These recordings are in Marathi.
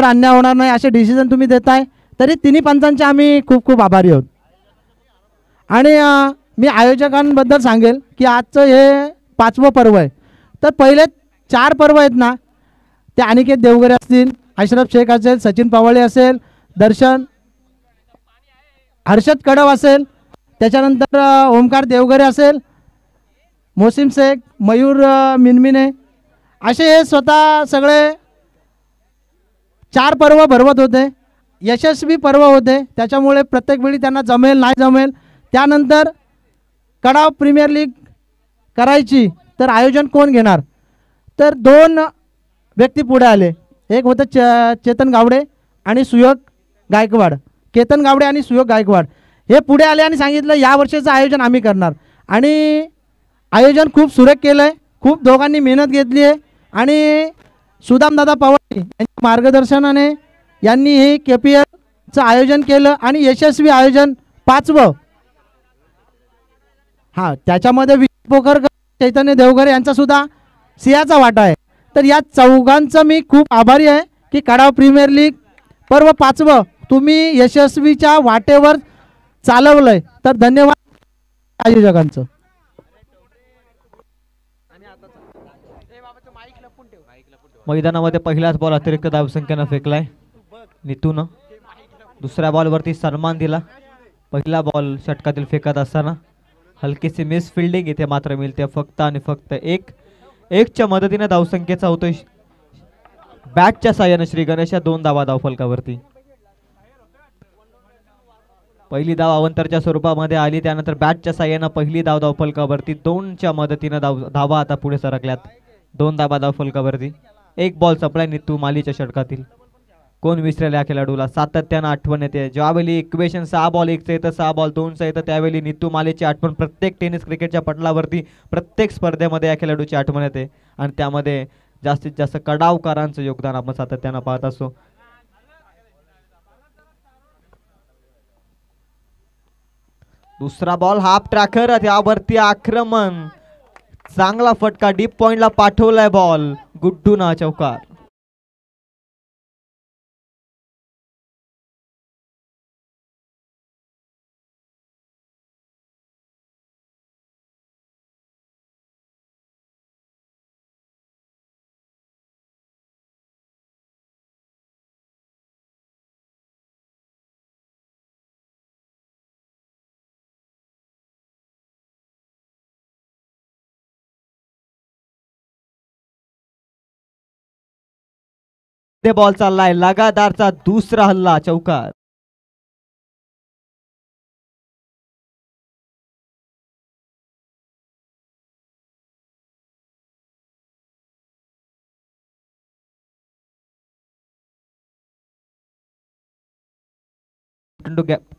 कुणावर अन्याय होणार नाही असे डिसिजन तुम्ही देताय, तरी तिन्ही पंचांचे आम्ही खूप खूप आभारी आहोत. आणि मी आयोजकांबद्दल सांगेल की आजचं हे 5वं पर्व आहे. तर पहिले 4 पर्व आहेत ना, ते अनिकेत देवगरे असतील, अशरफ शेख असेल, सचिन पवाळे असेल, दर्शन हर्षद कडव असेल, त्याच्यानंतर ओमकार देवगरे असेल, मोसिम शेख, मयूर मिनमिने, असे हे स्वतः सगळे 4 पर्व भरवत होते. यशस्वी पर्व होते. त्याच्यामुळे प्रत्येक वेळी त्यांना जमेल नाही जमेल. त्यानंतर कडाव प्रीमियर लीग करायची तर आयोजन कोण घेणार, तर 2 व्यक्ती पुढे आले. एक होतं चेतन गावडे आणि सुयोग गायकवाड. केतन गावडे आणि सुयोग गायकवाड हे पुढे आले आणि सांगितलं या वर्षीचं आयोजन आम्ही करणार. आणि आयोजन खूप सुरेख केलं आहे. खूप दोघांनी मेहनत घेतली आहे आणि सुदामदादा पवार यांच्या मार्गदर्शनाने यांनी हे KPLचं आयोजन केलं आणि यशस्वी आयोजन 5वं. हां, त्याच्यामध्ये विजय पोखरकर, चैतन्य देवगरे यांचा सुद्धा सिंहाचा वाटा आहे. तर या चौघांचं मी खूप आभारी आहे की कडाव प्रीमियर लीग पर्व 5वं तुम्ही यशस्वीच्या वाटेवर चालवलंय. तर धन्यवाद आयोजकांचं. मैदानामध्ये पहिलाच बॉल अतिरिक्त धावसंख्येनं फेकलाय नितून. दुसऱ्या बॉलवरती सन्मान दिला. पहिला बॉल षटकातील फेकत असताना हलकीशी मिस फिल्डिंग इथे मात्र मिळते फक्त आणि फक्त 1च्या मदतीने धावसंख्येचा होतोय बॅटच्या साह्याने श्री गणेश 2 धावा धावफलकावरती. पहिली धाव अवंतरच्या स्वरूपामध्ये आली, त्यानंतर बॅटच्या साह्याने पहिली धाव धावफलकावरती. 2च्या मदतीने धावा आता पुढे सरकल्यात. 2 धावा धावफलकावरती. 1 बॉल संपलाय नितू मालीच्या षटकातील. कोण विसरेल या खेळाडूला सातत्यानं आठवण येते. ज्यावेळी इक्वेशन 6 बॉल 1चं येतं, 6 बॉल 2चं येतं, त्यावेळी नितू मालीची आठवण प्रत्येक टेनिस क्रिकेटच्या पटलावरती प्रत्येक स्पर्धेमध्ये या खेळाडूची आठवण येते. आणि त्यामध्ये जास्तीत जास्त कडावकारांचं योगदान आपण सातत्यानं पाहत असतो. दुसरा बॉल हाफ ट्रॅकर, त्यावरती आक्रमण, चांगला फटका डीप पॉइंटला पाठवलाय बॉल. गुड्डूना चौकार. बॉल चाललाय लगातारचा दुसरा हल्ला चौकार.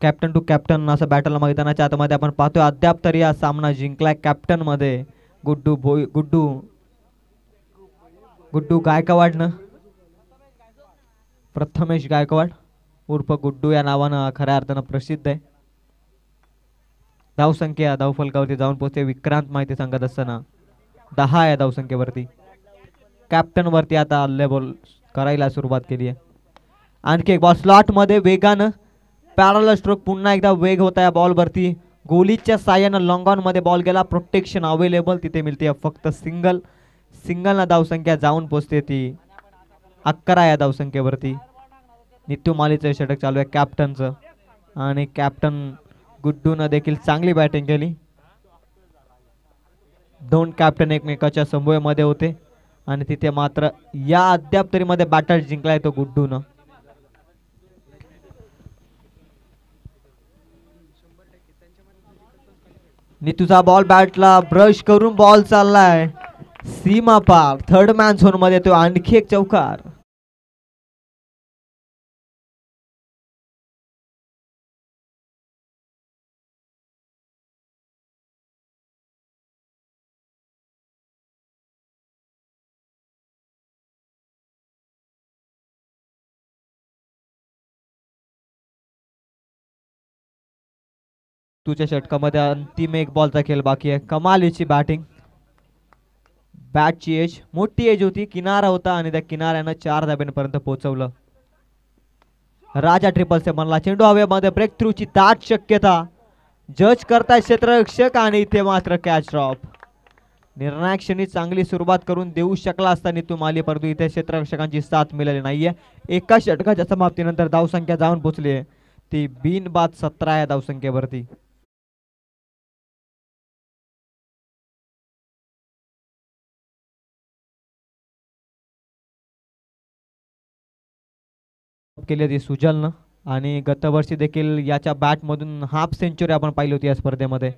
कॅप्टन टू कॅप्टन असं बॅटल मैदानाच्या आतमध्ये आपण पाहतोय. अद्याप तरी हा सामना जिंकलाय कॅप्टन मध्ये गुड्डू गायकवाडनं. प्रथमेश गायकवाड उर्फ गुड्डू या नावानं खऱ्या अर्थानं प्रसिद्ध आहे. धावसंख्या धावफलकावरती जाऊन पोहोचते. विक्रांत माहिती सांगत असताना 10 या धावसंख्येवरती. कॅप्टन वरती आता हल्ले बॉल करायला सुरुवात केली आहे. आणखी एक बॉल स्लॉट मध्ये वेगानं पॅरल स्ट्रोक. पुन्हा एकदा वेग होता या बॉल वरती. गोलीच्या साह्यानं लॉंग ऑन मध्ये बॉल गेला. प्रोटेक्शन अवेलेबल तिथे मिळते फक्त सिंगल धावसंख्या जाऊन पोहोचते ती 11 या धावसंख्येवरती. नितू मालीचं षटक चालू आहे कॅप्टनचं. आणि कॅप्टन गुड्डूनं देखील चांगली बॅटिंग केली. 2 कॅप्टन एकमेकाच्या समूहामध्ये होते आणि तिथे मात्र या अद्याप तरी मध्ये बॅटर जिंकलाय तो गुड्डूनं. नितूचा बॉल बॅटला ब्रश करून बॉल चाललाय सीमा पार. थर्ड मॅन झोन मध्ये तो आणखी एक चौकार. तुझ्या षटकामध्ये अंतिम 1 बॉलचा खेळ बाकी आहे. कमालीची बॅटिंग. बॅटची एज मोठी एज होती, किनारा होता आणि त्या किनाऱ्यानं 4 धाब्यांपर्यंत पोहोचवलं. राजा ट्रिपल सेवनला चेंडू हवेमध्ये ब्रेक थ्रूची दाट शक्यता. जज करताय क्षेत्ररक्षक आणि इथे मात्र कॅच ड्रॉप. निर्णायक क्षणी चांगली सुरुवात करून देऊ शकला असता नितू माली, परंतु इथे क्षेत्ररक्षकांची साथ मिळाली नाहीये. एका षटकाच्या समाप्तीनंतर धावसंख्या जाऊन पोहोचली आहे ती बिनबाद 17 या धावसंख्येवरती. केली होती सुजलनं आणि गतवर्षी देखील याच्या बॅटमधून हाफ सेंचुरी आपण पाहिली होती या स्पर्धेमध्ये.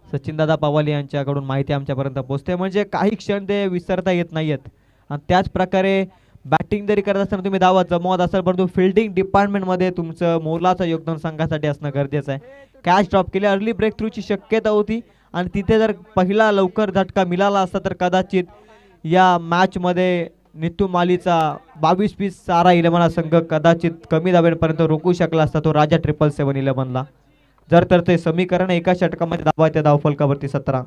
सचिनदादा पवाल यांच्याकडून माहिती आमच्यापर्यंत पोहोचते. म्हणजे काही क्षण ते विसरता येत नाहीत. आणि त्याच प्रकारे बॅटिंग जरी करत असताना तुम्ही धावा जमवत असाल, परंतु फिल्डिंग डिपार्टमेंटमध्ये तुमचं मोलाचं योगदान संघासाठी असणं गरजेचं आहे. कॅच ड्रॉप केली, अर्ली ब्रेक थ्रूची शक्यता होती आणि तिथे जर पहिला लवकर झटका मिळाला असता तर कदाचित या मॅचमध्ये नितू मालीचा 22-20 सारा 11 संघ कदाचित कमी धाब्यांपर्यंत रोखू शकला असता तो राजा 777-11ला. जर तर ते समीकरण एका षटकामध्ये धावायच्या धावफलकावरती 17.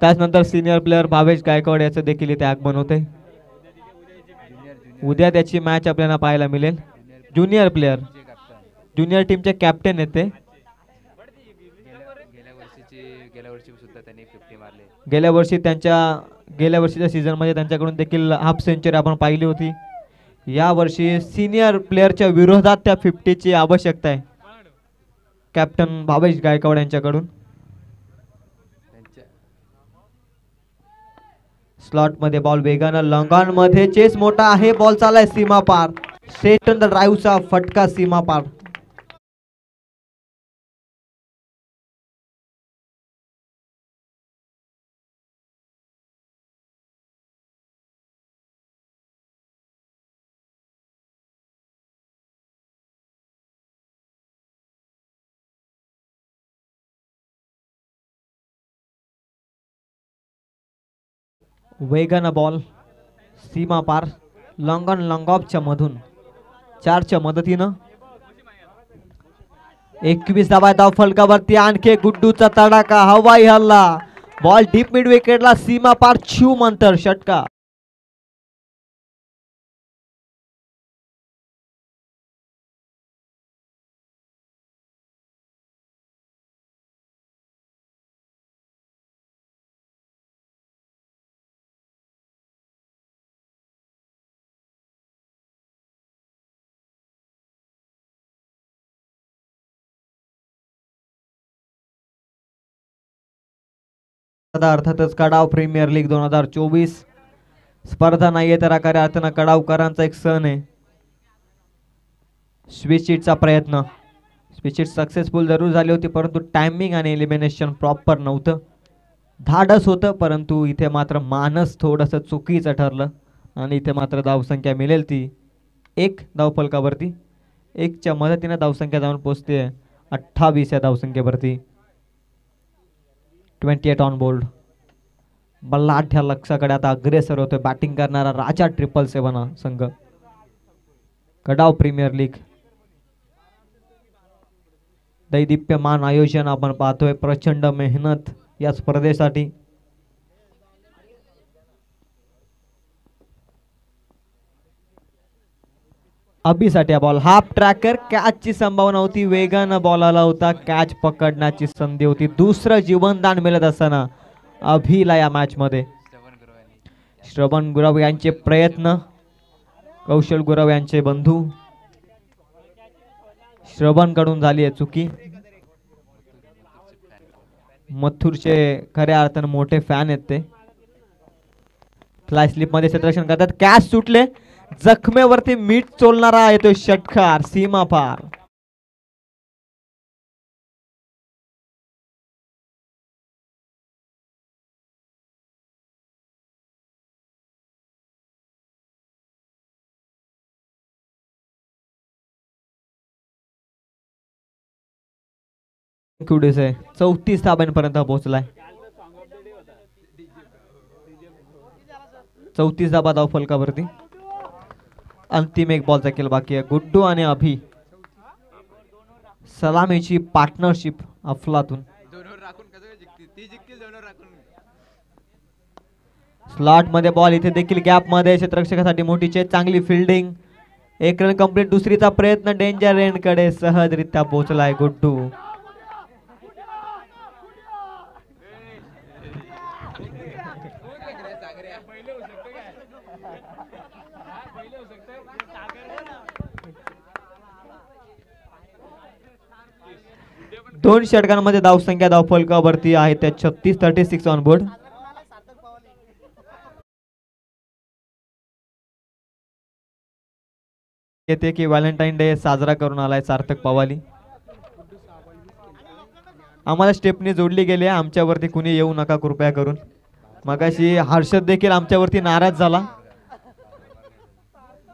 त्याचनंतर सिनियर प्लेअर भावेश गायकवाड याचं देखील इथे आगमन होते. उद्या त्याची मॅच आपल्याला पाहायला मिळेल. ज्युनियर प्लेअर, ज्युनियर टीमचे कॅप्टन आहेत ते. गेल्या वर्षीच्या सीझन मध्ये त्यांच्याकडून देखील हाफ सेंचुरी आपण पाहिली होती. या वर्षी सिनियर प्लेअरच्या विरोधात त्या 50ची आवश्यकता आहे कॅप्टन भावेश गायकवाड यांच्याकडून. स्लॉट मध्ये बॉल वेगानं लॉंगॉन मध्ये चेस मोठा आहे, बॉल चालाय सीमा पार. स्ट्रेट ऑन द ड्राईव्हचा फटका सीमा पार. वेगानं बॉल सीमा पार लॉंग ऑन लॉंग ऑफच्या मधून 4च्या मदतीनं 21 धावा धाव फलकावरती. आणखी गुड्डूचा तडाखा, हवाई हल्ला, बॉल डीप मिड विकेटला सीमा पार. छूम अंतर षटका. अर्थातच कडाव प्रीमियर लीग 2024 स्पर्धा नाहीये तर खऱ्या अर्थानं कडावकरांचा एक सण आहे. स्विच प्रयत्न, स्विच सक्सेसफुल जरूर झाली होती, परंतु टायमिंग आणि एलिमिनेशन प्रॉपर नव्हतं. धाडस होतं, परंतु इथे मात्र मानस थोडंसं चुकीचं ठरलं आणि इथे मात्र धावसंख्या मिळेल ती 1 धावफलकावरती. 1च्या मदतीने धावसंख्या जाऊन पोहोचते 28 या धावसंख्येवरती. 28 ऑन बोर्ड. बल्लाढ्या लक्षाकडे आता अग्रेसर होतोय बॅटिंग करणारा राजा 777 संघ. कडाव प्रीमियर लीग दैदिप्यमान आयोजन आपण पाहतोय. प्रचंड मेहनत या स्पर्धेसाठी. अभिसाठी बॉल हाफ ट्रॅकर, कॅचची संभावना होती. वेगानं बॉल आला होता, कॅच पकडण्याची संधी होती. दुसरं जीवनदान मिळत असताना अभिला या मॅच मध्ये. श्रवण गुरव यांचे प्रयत्न, कौशल गुरव यांचे बंधू. श्रवण कडून झाली आहे चुकी. मथुरचे खऱ्या अर्थानं मोठे फॅन आहेत ते. फ्लाय स्लिप मध्ये क्षेत्ररक्षण करतात, कॅच सुटले. जखमेवरती मीठ चोलणारा येतोय षटकार सीमा पार. कुडेस आहे 34 धाब्यांपर्यंत पोहोचलाय. 34 धाबा धाव फलकावरती. अंतिम एक बॉल केला बाकी आहे. गुड्डू आणि अभि सलामीची पार्टनरशिप अफलातून. स्लॉट मध्ये बॉल, इथे देखील गॅप मध्ये क्षेत्ररक्षकासाठी मोठी चेस, चांगली फिल्डिंग, एक रन कंप्लीट. दुसरीचा प्रयत्न डेंजर एंड कडे सहजरित्या पोहोचलाय गुड्डू. दोन षटकांमध्ये धावसंख्या धावफलकावरती आहे त्या 36 ऑन बोर्ड. येते की व्हॅलेंटाईन डे साजरा करून आलाय सार्थक पवाली. आम्हाला स्टेपनी जोडली गेली आहे, आमच्यावरती कुणी येऊ नका कृपया करून. मगाशी हर्षद देखील आमच्यावरती नाराज झाला.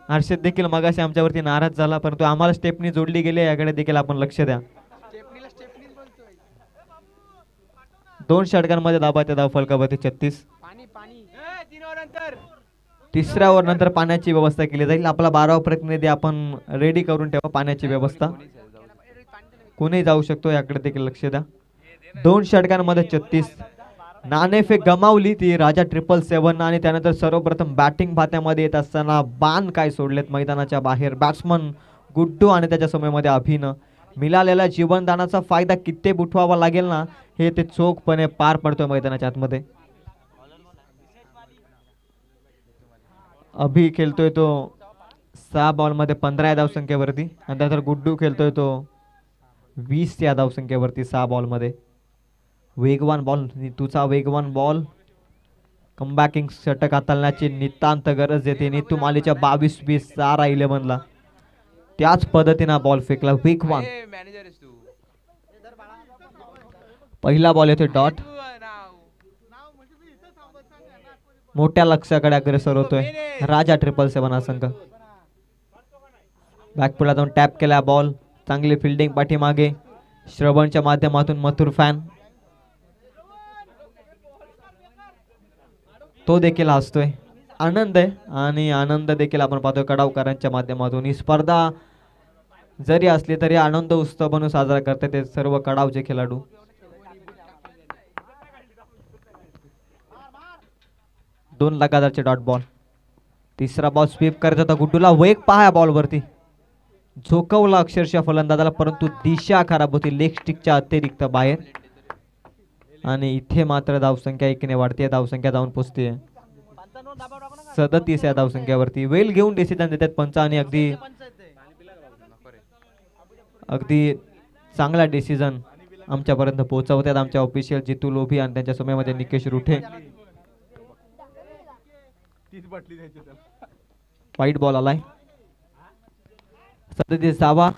आमच्यावरती नाराज झाला, परंतु आम्हाला स्टेपनी जोडली गेली आहे, याकडे देखील आपण लक्ष द्या. दोन षटकांमध्ये धाबाच्या धावफलकावरती 36. तिसऱ्या ओव्हर नंतर पाण्याची व्यवस्था केली जाईल. आपला 12वा प्रतिनिधी आपण रेडी करून ठेवा. पाण्याची व्यवस्था कोणी जाऊ शकतो, याकडे देखील लक्ष द्या. दोन षटकांमध्ये 36. नाणेफेक गमावली ती राजा 777 आणि त्यानंतर सर्वप्रथम बॅटिंग भात्यामध्ये येत असताना बाण काय सोडलेत मैदानाच्या बाहेर. बॅट्समन गुड्डू आणि त्याच्या समूहामध्ये अभिनव. मिळालेला जीवनदानाचा फायदा किती उठवावा लागेल ना, हे ते चोखपणे पार पडतोय मैदानाच्या आतमध्ये. अभि खेळतोय तो 6 बॉलमध्ये 15 या धावसंख्येवरती आणि त्यानंतर गुड्डू खेळतोय तो 20 या धावसंख्येवरती 6 बॉलमध्ये. वेगवान बॉल, नीतूचा वेगवान बॉल. कमबॅकिंग षटक हाताळण्याची नितांत गरज येते. नीतू मालीच्या 22-20 सारा 11ला त्याच पद्धतीने बॉल फेकला. वेगवान पहिला बॉल येतोय डॉट. मोठ्या लक्ष्याकडे अग्रेसर होतोय राजा 777 हा संघ. बॅकपुढला जाऊन टॅप केला बॉल. चांगली फिल्डिंग पाठीमागे. श्रवणच्या माध्यमातून मथुर फॅन तो देखील हसतोय. आनंद आहे आणि आनंद देखील आपण पाहतोय कडावकरांच्या माध्यमातून. ही स्पर्धा जरी असली तरी आनंद उत्सव म्हणून साजरा करतात ते सर्व कडावचे खेळाडू. दोन लगातारचे डॉट बॉल. तिसरा बॉल स्वीप करत होता गुड्डूला. वेग पहा बॉल वरती झोकवला अक्षरशः फलंदाजाला, परंतु दिशा खराब होती लेग स्टिकच्या अतिरिक्त बाहेर. आणि इथे मात्र धावसंख्या 1ने वाढते. धावसंख्या जाऊन पोहोचते 37 या धावसंख्यावरती. वेल घेऊन डिसिजन देतात पंच आणि अगदी चांगला डिसिजन आमच्यापर्यंत पोहोचवतात आमच्या ऑफिशियल जितू लोभी आणि त्यांच्या समूहामध्ये निकेश रुठे. वाईट बॉल आलाय. 37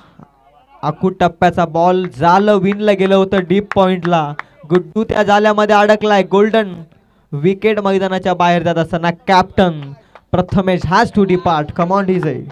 आखूड टप्प्याचा बॉल झालं विनला गेलं होतं डीप पॉइंटला. गुड्डू त्या जाल्यामध्ये अडकलाय. गोल्डन विकेट मैदानाच्या बाहेर जात असताना captain Prathamesh has to depart. Come on DJ.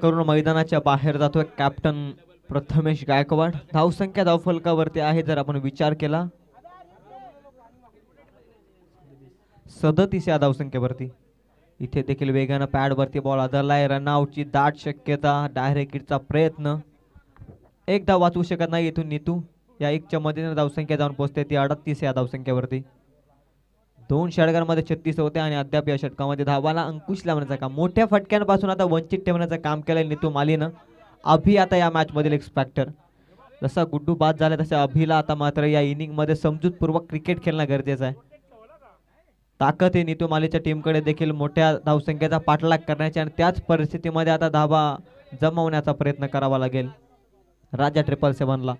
करून मैदानाच्या बाहेर जातोय कॅप्टन प्रथमेश गायकवाड. धावसंख्या धावफलकावरती आहे जर आपण विचार केला 37 या धावसंख्येवरती. इथे देखील वेगानं पॅड वरती बॉल आदरलाय. रनआउटची दाट शक्यता. डायरेक्ट हिटचा प्रयत्न. एक धाव वाचवू शकत नाही इथून नीतू. या 1च्या मदतीने धावसंख्या जाऊन पोहोचते ती 38 या धावसंख्येवरती. दोन षटकांमध्ये 36 होते आणि अद्याप या षटकामध्ये धावाला अंकुश लावण्याचं काम, मोठ्या फटक्यांपासून आता वंचित ठेवण्याचं काम केलंय नीतू मालीनं. अभि आता या मॅच मधील एक्स फॅक्टर. जसा गुड्डू बाद झाला तसा अभिला आता मात्र या इनिंग मध्ये समजूतपूर्वक क्रिकेट खेळणं गरजेचं आहे. ताकद आहे नीतू मालीच्या टीमकडे देखील मोठ्या धावसंख्येचा पाठलाग करण्याची आणि त्याच परिस्थितीमध्ये आता धावा जमवण्याचा प्रयत्न करावा लागेल राजा 777 ला.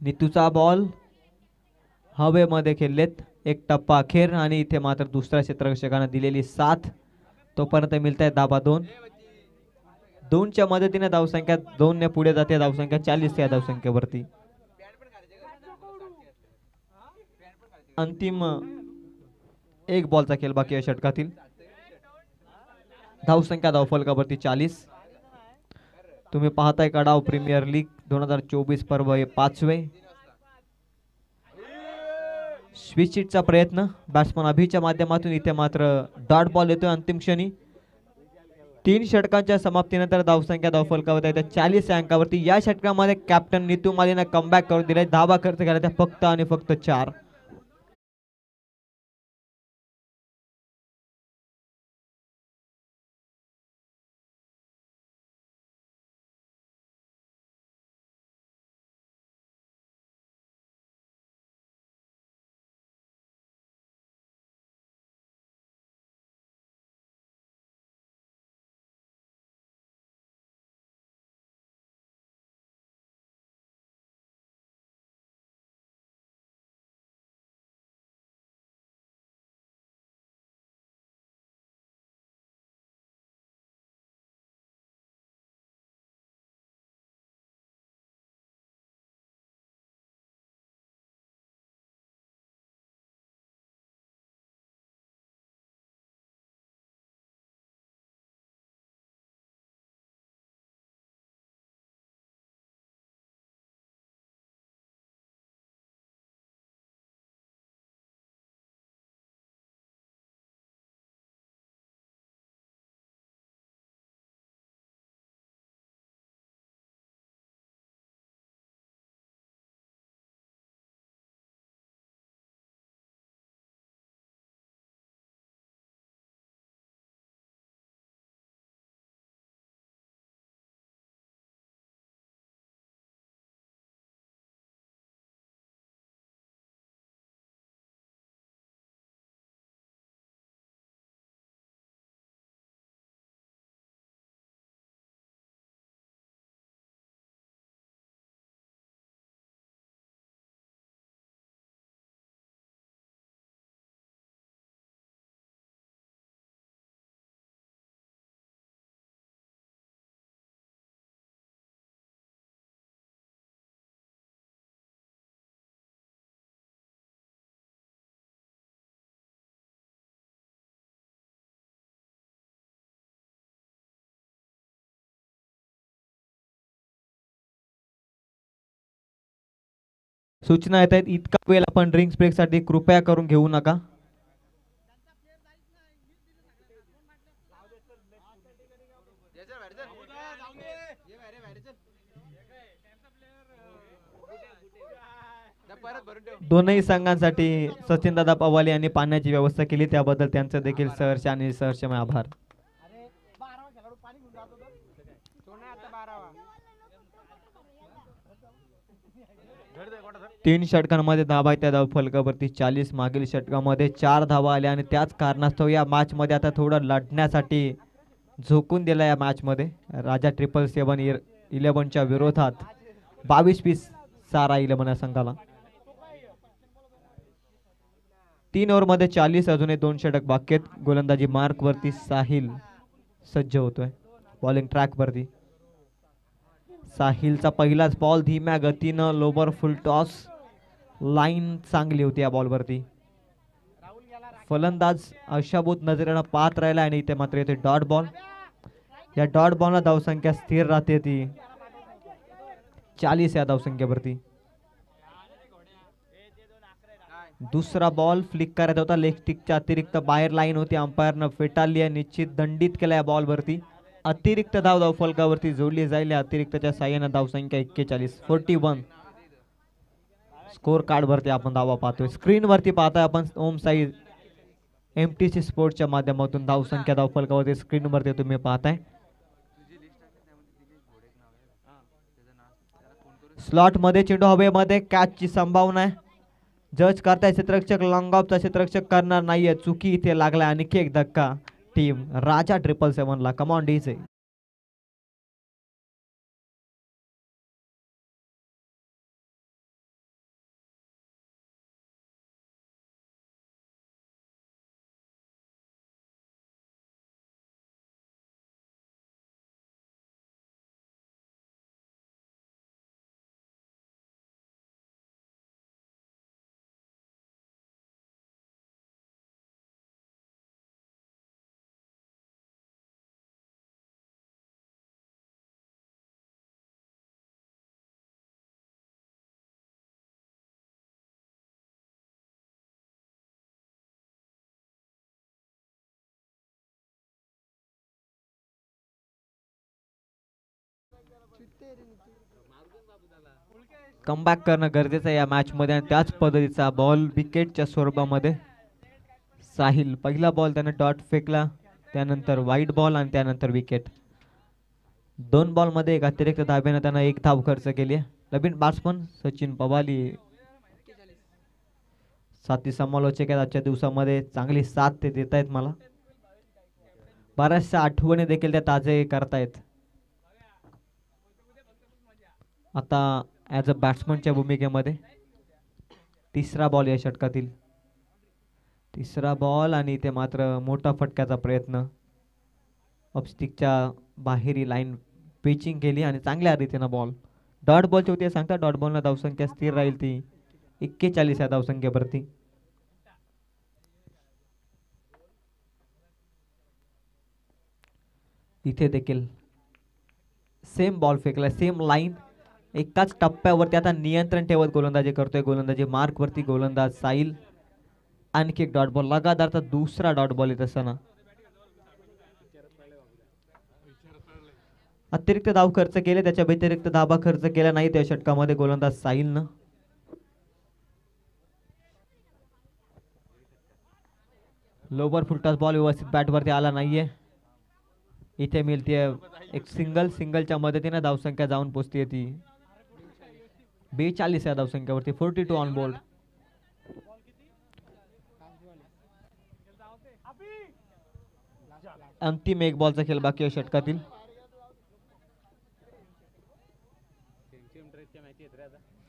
नितूचा बॉल हवेमध्ये खेळलेत. एक टप्पा अखेर आणि इथे मात्र दुसऱ्या क्षेत्ररक्षकाने दिलेली साथ. तोपर्यंत मिळत आहे धाबा 2. 2च्या मदतीने धावसंख्या 2 ने पुढे जाते. धावसंख्या 40 या धावसंख्येवरती. अंतिम एक बॉलचा खेळ बाकी या षटकातील. धावसंख्या धावफलकावरती 40. तुम्ही पाहताय कडाव प्रीमियर लीग 2024 पर्व हे 5वे. स्विचिटचा प्रयत्न बॅट्समन अभिच्या माध्यमातून. इथे मात्र डॉट बॉल येतोय अंतिम क्षणी. 3 षटकांच्या समाप्तीनंतर धावसंख्या धावफलकावर येते 40 या अंकावरती. या षटकामध्ये कॅप्टन नीतू मालीने कमबॅक करून दिलाय. धावा खर्च केला त्या फक्त आणि फक्त 4. सूचना येत आहेत. इतका वेळ आपण ड्रिंक्स ब्रेक साठी कृपया करून घेऊ नका. दोनही संघांसाठी सचिन दादा पवाले यांनी पाण्याची व्यवस्था केली. त्याबद्दल त्यांचं देखील सहर्ष आणि सहर्षमय आभार. 3 षटकांमध्ये धावा त्या धाव फलकावरती 40. मागील षटकामध्ये 4 धावा आल्या आणि त्याच कारणास्तव या मॅच मध्ये आता थोडं लढण्यासाठी झोकून दिला. या मॅच मध्ये राजा 777-11च्या विरोधात 22 पीस सारा 11 या संघाला. 3 ओव्हर मध्ये 40. अजूनही 2 षटक बाकी आहेत. गोलंदाजी मार्क वरती साहिल सज्ज होतोय. बॉलिंग ट्रॅक वरती साहिलचा पहिलाच बॉल धीम्या गतीनं लोबर फुल टॉस. लाईन चांगली होती या बॉल वरती. फलंदाज आशाभूत नजरेनं पाहत राहिला आणि इथे मात्र येते डॉट बॉल. या डॉट बॉलला धावसंख्या स्थिर राहते ती 40 या धावसंख्येवरती. दुसरा बॉल फ्लिक करायचा होता. लेग स्टिकच्या अतिरिक्त बाहेर लाईन होती. अंपायरनं फेटाळली आहे. निश्चित दंडित केला या बॉल वरती. अतिरिक्त धाव धावफलकावरती जोडली जाईल. अतिरिक्तच्या साह्याने धावसंख्या 41 स्कोर कार्ड वरती आपण धावा पाहतोय. स्क्रीन वरती पाहताय आपण ओम साई MTC स्पोर्ट्सच्या माध्यमातून धावसंख्या धावफलकावरती स्क्रीन वरती तुम्ही पाहताय. स्लॉट मध्ये चेंडू हवेमध्ये कॅच ची संभावना आहे. जज करताय क्षेत्ररक्षक. लॉंग ऑफचा क्षेत्ररक्षक करणार नाहीये. चुकी इथे लागलाय. आणखी एक धक्का टीम राजा 777ला. Come on DJ. कमबॅक करणं गरजेचं आहे या मॅच मध्ये आणि त्याच पद्धतीचा बॉल विकेटच्या स्वरूपामध्ये साहिल पहिला बॉल त्याने डॉट फेकला, त्यानंतर वाईट बॉल आणि त्यानंतर विकेट. 2 बॉल मध्ये एक अतिरिक्त धाब्याने त्यानं 1 धाव खर्च केली. नवीन बॅट्समन सचिन पवाली साथी समालोचक आहेत आजच्या दिवसामध्ये, चांगली साथ ते देत आहेत मला. बऱ्याचशा आठवणी देखील त्या ताजे करतायत. आता ॲज अ बॅट्समनच्या भूमिकेमध्ये तिसरा बॉल या षटकातील, तिसरा बॉल आणि इथे मात्र मोठा फटक्याचा प्रयत्न. ऑफस्टिकच्या बाहेरी लाईन पिचिंग केली आणि चांगल्या रीतीनं बॉल. डॉट बॉलची होती सांगता, डॉट बॉलला धावसंख्या स्थिर राहील ती 41 या धावसंख्येवरती. इथे देखील सेम बॉल फेकला, सेम लाईन, एकाच टप्प्यावरती आता नियंत्रण ठेवत गोलंदाजी करतोय. गोलंदाजी मार्क वरती गोलंदाज साहिल. आणखी एक डॉट बॉल, लगातारचा दुसरा डॉट बॉल येत असताना अतिरिक्त धाव खर्च केले, त्याच्या व्यतिरिक्त धाबा खर्च केला नाही त्या षटकामध्ये गोलंदाज साहिलनं. लोवर फुलटॉस बॉल व्यवस्थित बॅटवरती आला नाहीये. इथे मिळते एक सिंगलच्या मदतीने धावसंख्या जाऊन पोहोचते ती 42 या धावसंख्येवरती. 42 ऑन बोर्ड. अंतिम 1 बॉलचा खेळ बाकी आहे षटकातील.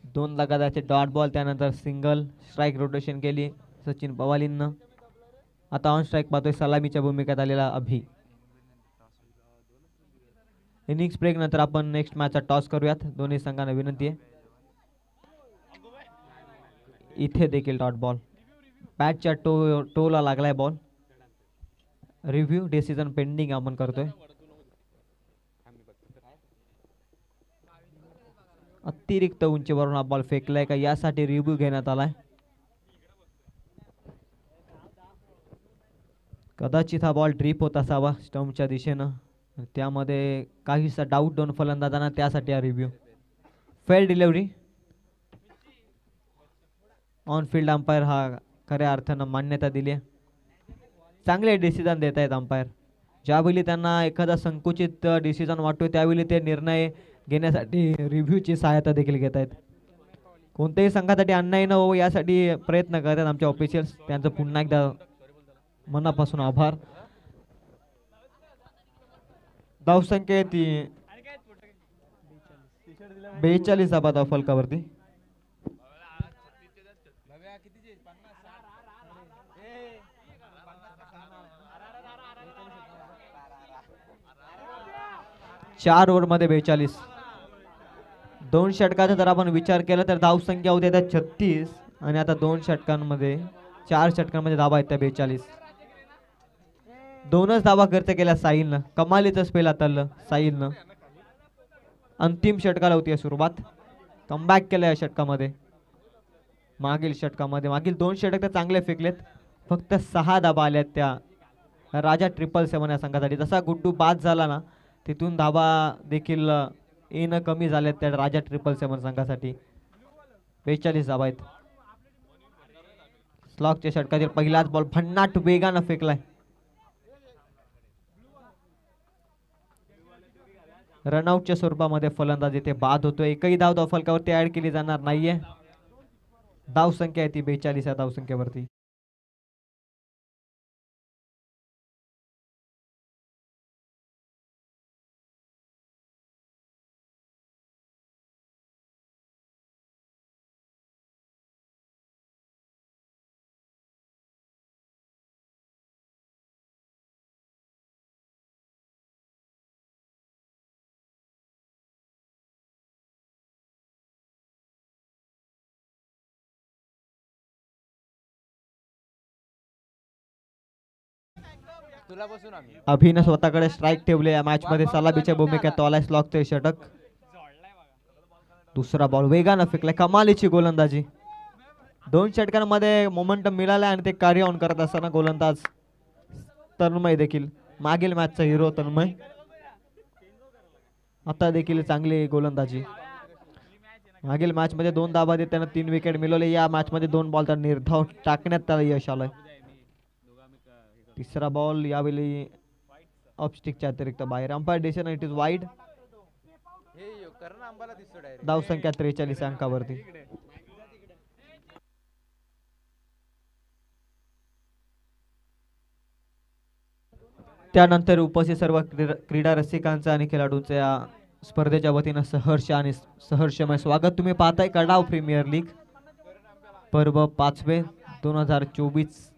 दोन लगातारचे डॉट बॉल, त्यानंतर सिंगल, स्ट्राईक रोटेशन केली सचिन पवालींना. आता ऑन स्ट्राईक पाहतोय सलामीच्या भूमिकेत आलेला अभि. इनिंग्स ब्रेक नंतर आपण नेक्स्ट मॅचचा टॉस करूयात. दोन्ही संघांना विनंती आहे. इथे देखील डॉट बॉल, बॅटच्या टोला लागलाय बॉल. रिव्ह्यू डिसिजन पेंडिंग आपण करतोय. अतिरिक्त उंचीवरून हा बॉल फेकलाय का यासाठी रिव्ह्यू घेण्यात आलाय. कदाचित हा बॉल ड्रीप होत असावा स्टंपच्या दिशेनं, त्यामध्ये काहीसा डाऊट दोन फलंदाजांना, त्यासाठी हा review. Fair delivery. On field umpire हा खऱ्या अर्थानं मान्यता दिली आहे. चांगले डिसिजन देत आहेत अंपायर. ज्यावेळी त्यांना एखादा संकुचित डिसिजन वाटतो त्यावेळी ते निर्णय घेण्यासाठी रिव्ह्यूची सहायता देखील घेत आहेत. कोणत्याही संघासाठी अन्याय न हो यासाठी प्रयत्न करतात आमचे ऑफिशियल्स. त्यांचं पुन्हा एकदा मनापासून आभार. धावसंख्या ती 42 धावा फलकावरती. चार ओव्हर मध्ये 42. 2 षटकाचा जर आपण विचार केला तर धावसंख्या होती त्या 36 आणि आता 2 षटकांमध्ये 4 षटकांमध्ये धावा आहेत त्या 42. 2च धावा खर्च केल्या साहिलनं. कमालीचं स्पेल हाताळलं साहिलनं. अंतिम षटकाला होती सुरुवात. कमबॅक केलं या षटकामध्ये. मागील षटकामध्ये मागील 2 षटक तर चांगले फेकलेत, फक्त 6 धावा आल्यात त्या राजा 777 या संघासाठी. जसा गुड्डू बाद झाला ना तिथून धावा देखील येणं कमी झालेत त्या राजा 777 संघासाठी. 42 धावा आहेत. स्लॉगच्या षटकातील पहिलाच बॉल भन्नाट वेगानं फेकलाय. रनआउटच्या स्वरूपामध्ये फलंदाज इथे बाद होतोय. एकही धाव फलकावरती ऍड केली जाणार नाहीये. धावसंख्या आहे ती 42 या धावसंख्येवरती. अभिनं स्वतःकडे स्ट्राईक ठेवले या मॅच मध्ये. सलामीच्या भूमिकेत तोलाय स्लॉगचे षटक. दुसरा बॉल वेगानं फेकलाय. कमालीची गोलंदाजी. 2 षटकांमध्ये मोमेंटम मिळालाय आणि ते कार्य ऑन करत असताना गोलंदाज तन्मय देखील, मागील मॅचचा हिरो तन्मय. आता देखील चांगली गोलंदाजी. मागील मॅच मध्ये 2 धावा देत त्यानं 3 विकेट मिळवले. या मॅच मध्ये 2 बॉलचा निर्धाव टाकण्यात त्याला यश आलंय. तिसरा बॉल यावेळी ऑफस्टिकच्या अतिरिक्त बाहेर. Umpire decision it is wide. धावसंख्या 43 अंकावरती. त्यानंतर उपस्थित सर्व क्रीडा रसिकांचं आणि खेळाडूंच्या या स्पर्धेच्या वतीनं सहर्षमय स्वागत. तुम्ही पाहताय कडाव प्रीमियर लीग पर्व 5वे 2024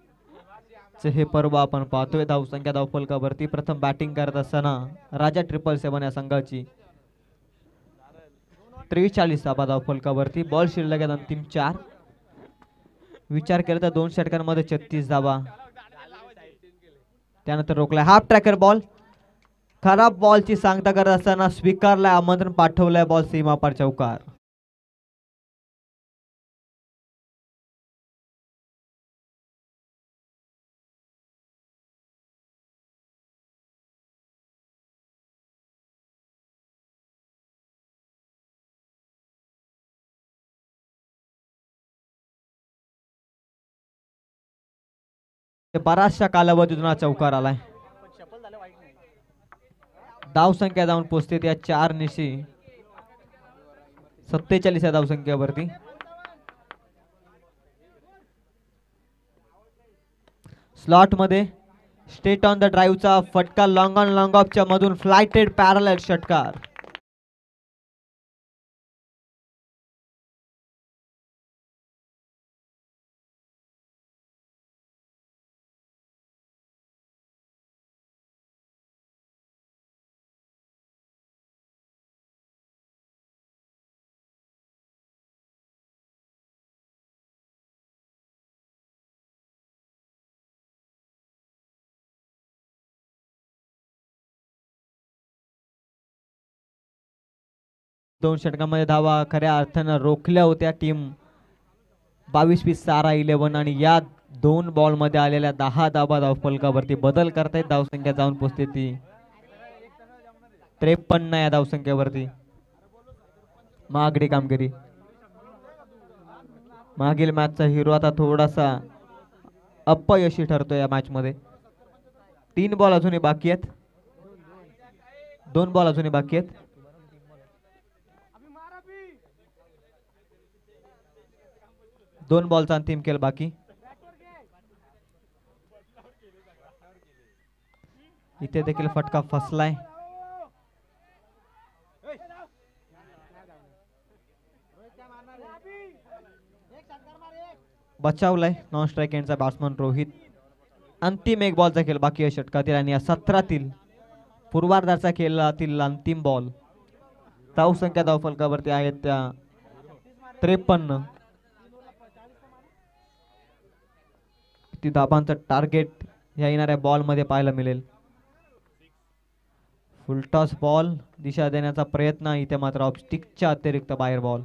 चे हे पर्व आपण पाहतोय. धावसंख्या धावफलकावरती प्रथम बॅटिंग करत असताना राजा 777 या संघाची 43 धावा धावफलकावरती. बॉल शिल्लक आहेत अंतिम 4. विचार केला तर 2 षटकांमध्ये 36 धावा. त्यानंतर रोखलाय हाफ ट्रॅकर बॉल. खराब बॉलची सांगता करत असताना स्वीकारलाय आमंत्रण पाठवलंय बॉल सीमापार चौकार. बराचशा कालावधीतून हा चौकार आलाय. धावसंख्या जाऊन पोहोचते त्या 4 निशी 47 या धावसंख्येवरती. स्लॉट मध्ये स्टेट ऑन द ड्राईव्हचा फटका लॉंग ऑन लॉंग ऑफच्या मधून फ्लायटेड पॅरलल षटकार. दोन षटकांमध्ये धावा खऱ्या अर्थानं रोखल्या होत्या टीम 22-20 सारा 11 आणि या 2 बॉल मध्ये आलेल्या 10 धावा धावफलकावरती बदल करतायत. धावसंख्या जाऊन पोहोचते ती 53 या धावसंख्येवरती. महागडी कामगिरी. मागील मॅचचा हिरो आता थोडासा अपयशी ठरतो या मॅच मध्ये. 3 बॉल अजूनही बाकी आहेत. 2 बॉल अजूनही बाकी आहेत. दोन बॉलचा अंतिम खेळ बाकी. इथे देखील फटका फसलाय. बचावलाय नॉन स्ट्राईक एंडचा बॅट्समन रोहित. अंतिम 1 बॉलचा खेळ बाकी आहे षटकातील आणि या 17तील पूर्वार्धाचा खेळातील अंतिम बॉल. धावसंख्या धावफलकावरती आहेत त्या 53. किती धाबांचं टार्गेट या येणाऱ्या बॉल मध्ये पाहायला मिळेल. फुलटॉस बॉल दिशा देण्याचा प्रयत्न. इथे मात्र ऑफस्टिकच्या अतिरिक्त बाहेर बॉल.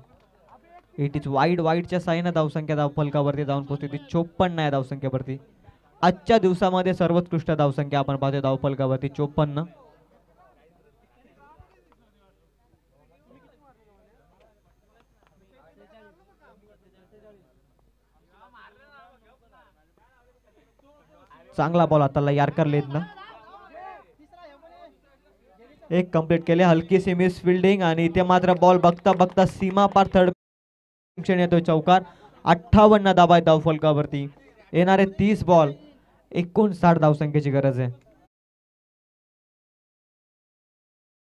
It is wide. वाईडच्या साईनं धावसंख्या धावफलकावरती जाऊन पोहोचते ती 54 या धावसंख्येवरती. आजच्या दिवसामध्ये सर्वोत्कृष्ट धावसंख्या आपण पाहतोय धावफलकावरती 54. चांगला बॉल हाताला यार्कर लेदनं. 1 कंप्लीट केले. हलकीशी मिस फिल्डिंग आणि इथे मात्र बॉल बघता बघता सीमा पार थर्ड येतोय चौकार. 58 धावा आहेत धावफलकावरती. येणारे 30 बॉल 59 धावसंख्येची गरज आहे.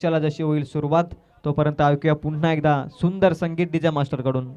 चला जशी होईल सुरुवात तोपर्यंत ऐकूया पुन्हा एकदा सुंदर संगीत डीजे मास्टर कडून.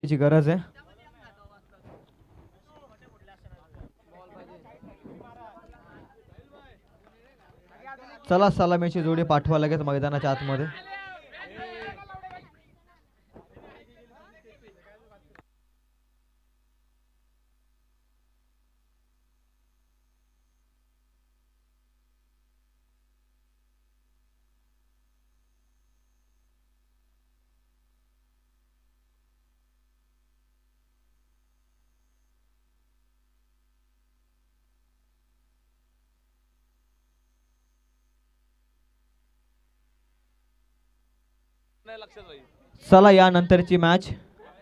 ची गरज आहे. चला सलामीची जोडी पाठवा लगेच मैदानाच्या आतमध्ये. चला यानंतरची मॅच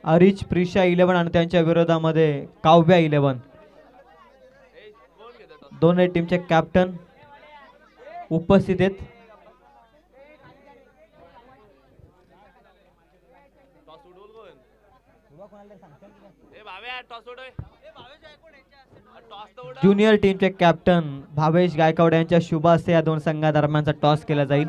अरिच प्रिशा 11 आणि त्यांच्या विरोधामध्ये काव्या 11. दोन्ही टीमचे कॅप्टन उपस्थित आहेत. ज्युनियर टीमचे कॅप्टन भावेश गायकवाड यांच्या शुभ हस्ते या दोन संघादरम्यानचा टॉस केला जाईल.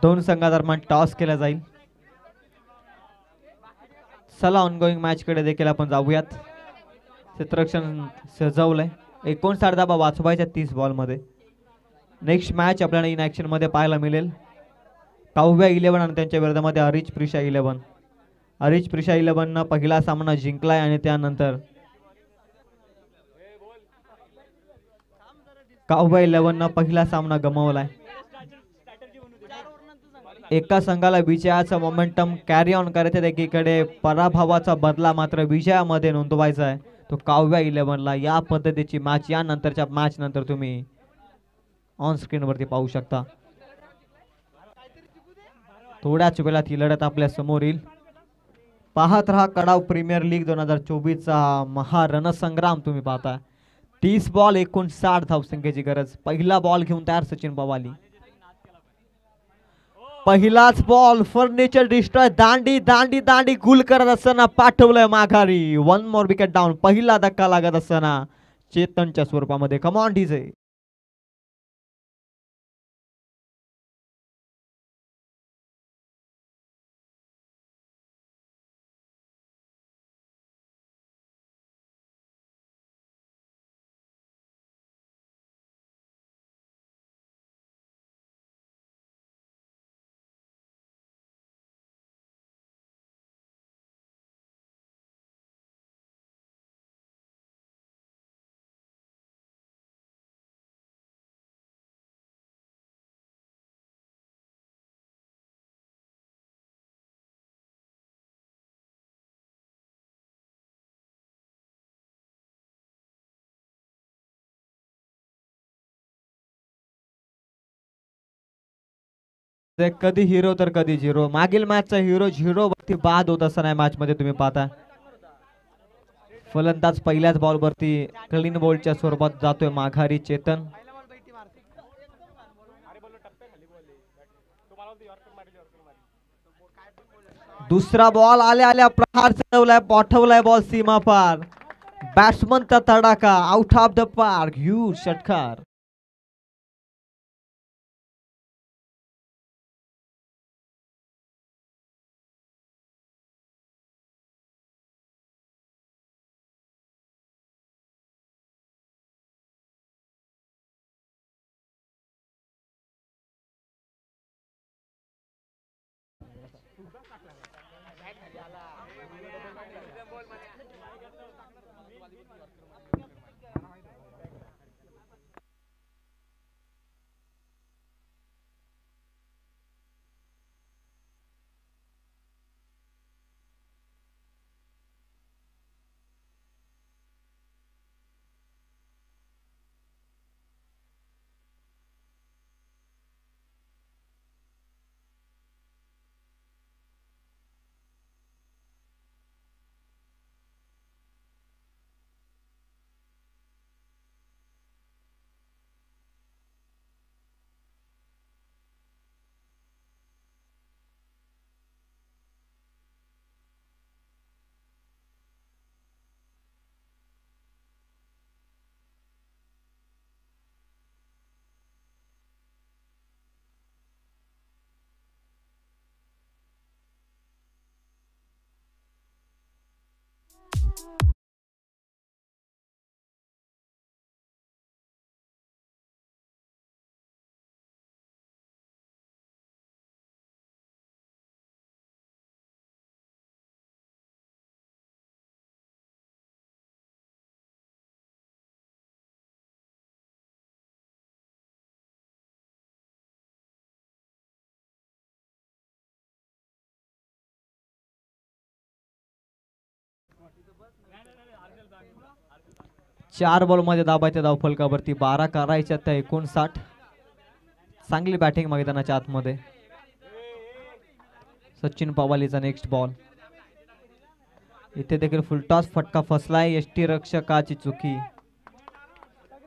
दोन संघादरम्यान टॉस केला जाईल. चला ऑनगोईंग मॅच कडे देखील आपण जाऊयात. क्षेत्ररक्षण सजवलंय. 59 धावा वाचवायच्या 30 बॉल मध्ये. नेक्स्ट मॅच आपल्याला इन ऍक्शन मध्ये पाहायला मिळेल. काव्या 11 आणि त्यांच्या विरोधामध्ये अरिच प्रिशा 11. अरिच प्रिशा 11 न पहिला सामना जिंकलाय आणि त्यानंतर काव्या 11 न पहिला सामना गमावलाय. एका संघाला विजयाचा मोमेंटम कॅरी ऑन करायचे, एकीकडे पराभवाचा बदला मात्र विजयामध्ये नोंदवायचा आहे. तो काव्या 11ला या पद्धतीची मॅच या नंतरच्या मॅच नंतर तुम्ही ऑन स्क्रीन वरती पाहू शकता. थोड्याच वेळात ही लढत आपल्या समोर येईल. पाहत रहा कडाव प्रीमियर लीग 2024 चा महारणसंग्राम तुम्ही पाहता. 30 बॉल 59 धावसंख्येची गरज. पहिला बॉल घेऊन तयार सचिन पवाली. पहिलाच बॉल फर्निचर डिस्ट्रॉय. दांडी दांडी दांडी गुल करत असताना पाठवलंय माघारी. 1 मोर विकेट डाऊन. पहिला धक्का लागत असताना चेतनच्या स्वरूपामध्ये. कम ऑन डीजे. कधी हिरो तर कधी झिरो. मागील मॅचचा हिरो झिरो वरती बाद होत असताना या मॅच मध्ये तुम्ही पाहता. फलंदाज पहिल्याच बॉल वरती क्लीन बॉलच्या स्वरूपात जातोय माघारी चेतन. दुसरा बॉल आल्या आल्या प्रहार चढवलाय. पाठवलाय बॉल सीमा पार. बॅट्समनचा तडाखा. Out of the park. Huge षटकार. 4 बॉल मध्ये दाबायच्या धावफलकावरती 12 करायच्या त्या 59. चांगली बॅटिंग मैदानाच्या आतमध्ये. सचिन पवालीचा नेक्स्ट बॉल. इथे देखील फुलटॉस फटका फसलाय. यष्टी रक्षकाची चुकी.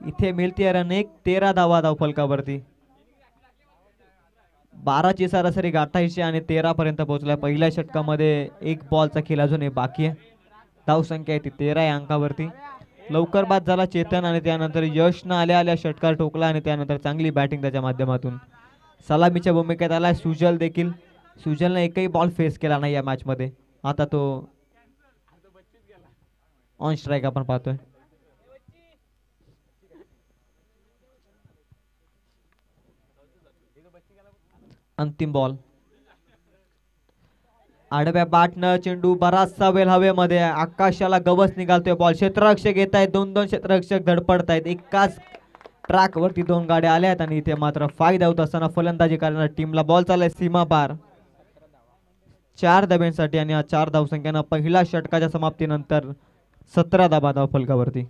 इथे मिळते रन एक. 13 धावा धावफलकावरती. 12ची सरासरी गाठायची आणि 13 पर्यंत पोहोचलाय. पहिल्या षटकामध्ये एक बॉलचा खेळ अजूनही बाकी आहे. धावसंख्या आहे ती 13 या अंकावरती. लवकर बाद झाला चेतन आणि त्यानंतर यश न आल्या षटकार ठोकला आणि त्यानंतर चांगली बॅटिंग त्याच्या माध्यमातून. सलामीच्या भूमिकेत आला सुजल देखील. सुजलने एकही बॉल फेस केला नाही या मॅच मध्ये. आता तो ऑन स्ट्राईक आपण पाहतोय. अंतिम बॉल. आडव्या बॅटनं चेंडू बराचसा वेळ हवेमध्ये. आकाशाला गवस निघालतोय. बॉल क्षेत्ररक्षक येत आहेत. 2-2 क्षेत्ररक्षक धडपडतायत. एकाच ट्रॅक वरती 2 गाड्या आल्या आहेत आणि इथे मात्र फायदा होत असताना फलंदाजी करणाऱ्या टीमला बॉल चाललाय सीमा पार. 4 धाब्यांसाठी आणि 4 धावसंख्येनं पहिल्या षटकाच्या समाप्तीनंतर 17 धाबा धावफलकावरती.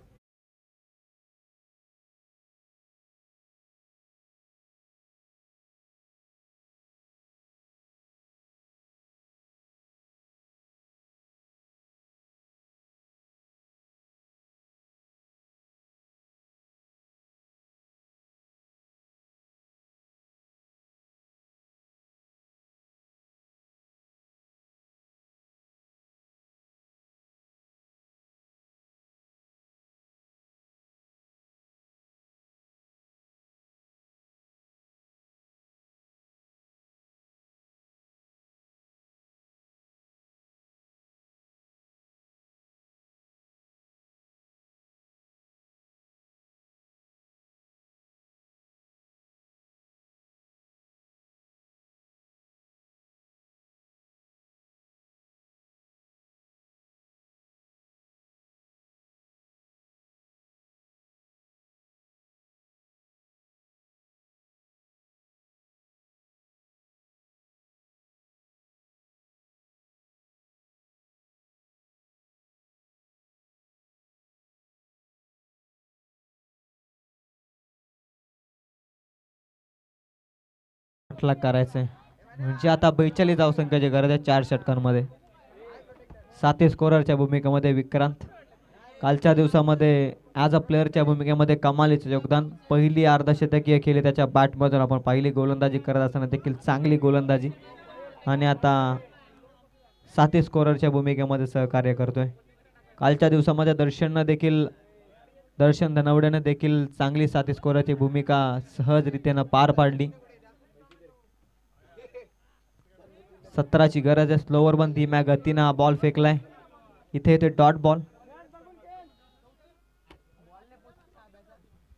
करायचंय म्हणजे आता 42 धावसंख्येची गरज आहे 4 षटकांमध्ये. 7 स्कोररच्या भूमिकेमध्ये विक्रांत. कालच्या दिवसामध्ये ॲज अ प्लेअरच्या भूमिकेमध्ये कमालीचं योगदान. पहिली अर्धशतकीय केली त्याच्या बॅटमधून आपण पाहिली. गोलंदाजी करत असताना देखील चांगली गोलंदाजी आणि आता 7 स्कोररच्या भूमिकेमध्ये सहकार्य करतोय. कालच्या दिवसामध्ये दर्शन धनवडेने देखील चांगली 7 स्कोररची भूमिका सहजरित्यानं पार पाडली. 17ची गरज आहे. स्लोवर पण धीम्या गतीनं हा बॉल फेकलाय. इथे येते डॉट बॉल.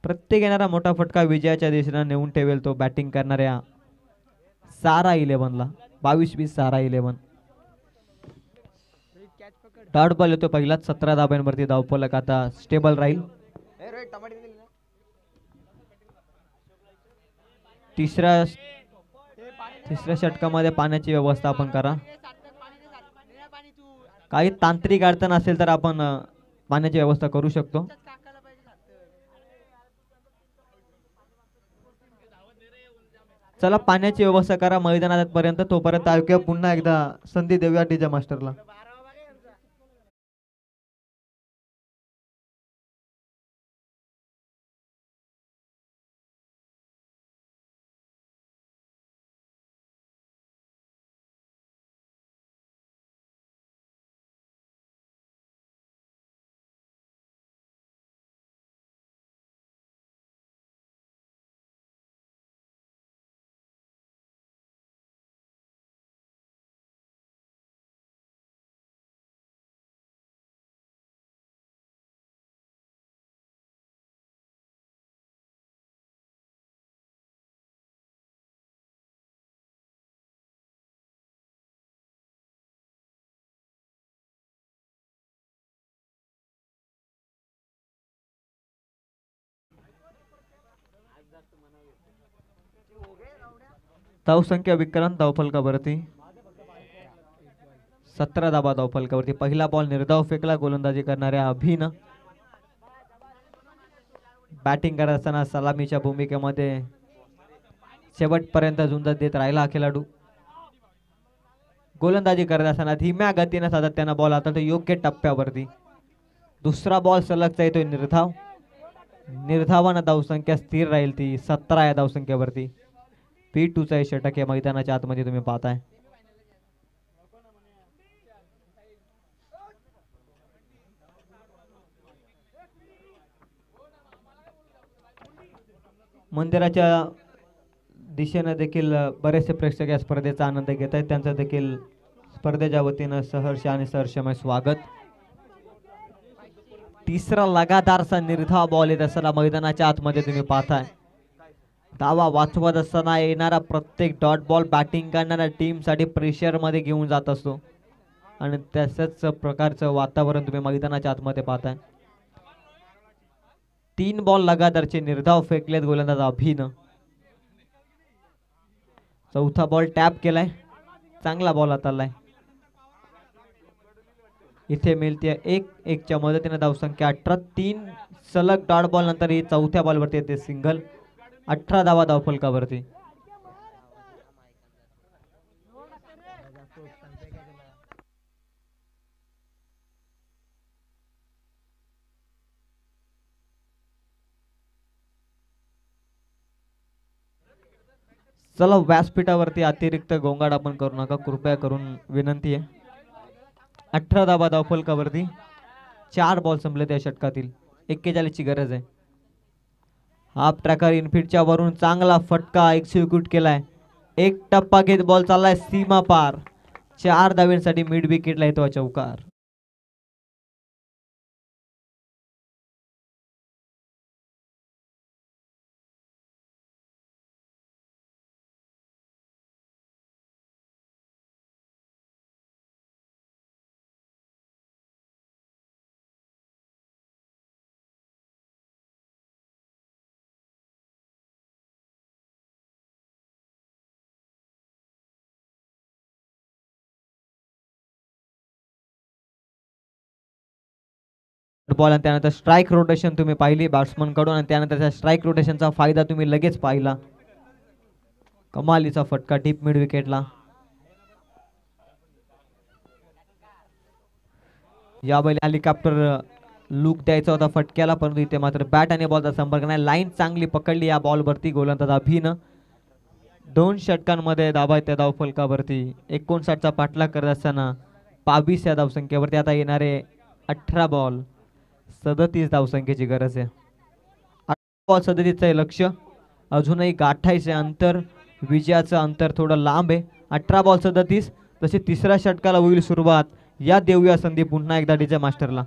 प्रत्येक येणारा मोठा फटका विजयाच्या दिशेने नेऊन ठेवेल तो बॅटिंग करणाऱ्या सारा 11ला. 22-20 सारा 11. डॉट बॉल येतो पहिलाच. 17 धाब्यांवरती धावफलक आता स्टेबल राहील. तिसऱ्या षटकामध्ये पाण्याची व्यवस्थापन करा. काही तांत्रिक अडचण असेल तर आपण पाण्याची व्यवस्था करू शकतो. चला पाण्याची व्यवस्था करा मैदानात पर्यंत. तोपर्यंत ऐकूया पुन्हा एकदा संधी देऊया डीजे मास्टरला. धावसंख्या विक्रांत धावफलकावरती 17 धाबा धावफलकावरती. पहिला बॉल निर्धाव फेकला गोलंदाजी करणाऱ्या अभिन. बॅटिंग करत असताना सलामीच्या भूमिकेमध्ये शेवटपर्यंत झुंज देत राहिला हा खेळाडू. गोलंदाजी करत असताना धीम्या गतीने सातत्यानं बॉल आता तो योग्य टप्प्यावरती. दुसरा बॉल सलगचा येतोय निर्धाव. निर्धावानं धावसंख्या स्थिर राहील ती 17 या धावसंख्येवरती. P2चा हे षटक या मैदानाच्या आतमध्ये तुम्ही पाहताय. मंदिराच्या दिशेने देखील बरेचसे प्रेक्षक या स्पर्धेचा आनंद घेत आहेत. त्यांचं देखील स्पर्धेच्या वतीनं सहर्ष आणि सहर्षमय स्वागत. तिसरा लगातारचा निर्धाव बॉल येत असताना मैदानाच्या आतमध्ये तुम्ही पाहताय. धावा वाचवत असताना येणारा प्रत्येक डॉट बॉल बॅटिंग करणाऱ्या टीमसाठी प्रेशरमध्ये घेऊन जात असतो आणि तसंच प्रकारचं वातावरण तुम्ही मैदानाच्या आतमध्ये पाहताय. 3 बॉल लगातारचे निर्धाव फेकलेत गोलंदाज अभिन. चौथा बॉल टॅप केलाय. चांगला बॉल हाताळलाय. इथे मिळते 1-1च्या मदतीने धावसंख्या 18. 3 सलग डॉट बॉल नंतर ही चौथ्या बॉलवरती येते सिंगल. 18 धावा धावफलकावरती. चला व्यासपीठावरती अतिरिक्त गोंगाट आपण करू नका कृपया करून विनंती आहे. 18 धावा धावफलकावरती. 4 बॉल संपले त्या षटकातील. 41 ची गरज आहे. हाफ ट्रॅकर इनफिटच्या वरून चांगला फटका एक्झिक्यूट केलाय. एक टप्पा घेत बॉल चाललाय सीमा पार. 4 धाव्यांसाठी मिड विकेटला येतो चौकार. बॉल आणि त्यानंतर स्ट्राईक रोटेशन तुम्ही पाहिली बॅट्समन कडून आणि त्यानंतर त्या स्ट्राईक रोटेशनचा फायदा तुम्ही लगेच पाहिला. कमालीचा फटका डीप मिड विकेटला. यावेळी हेलिकॉप्टर लुक द्यायचा होता फटक्याला परंतु इथे मात्र बॅट आणि बॉलचा संपर्क नाही. लाईन चांगली पकडली या बॉलवरती गोलंदाज अभिन. 2 षटकांमध्ये धावा त्या धावफलकावरती. 59चा पाठलाग करत असताना 22 या धावसंख्येवरती आता येणारे 18 बॉल 37 धावसंख्येची गरज आहे. 18 बॉल 37चं लक्ष अजूनही गाठायचे अंतर. विजयाचं अंतर थोडं लांब आहे. 18 बॉल 37. तसे तिसऱ्या षटकाला होईल सुरुवात. या देऊया संधी पुन्हा एकदा डीजे मास्टरला.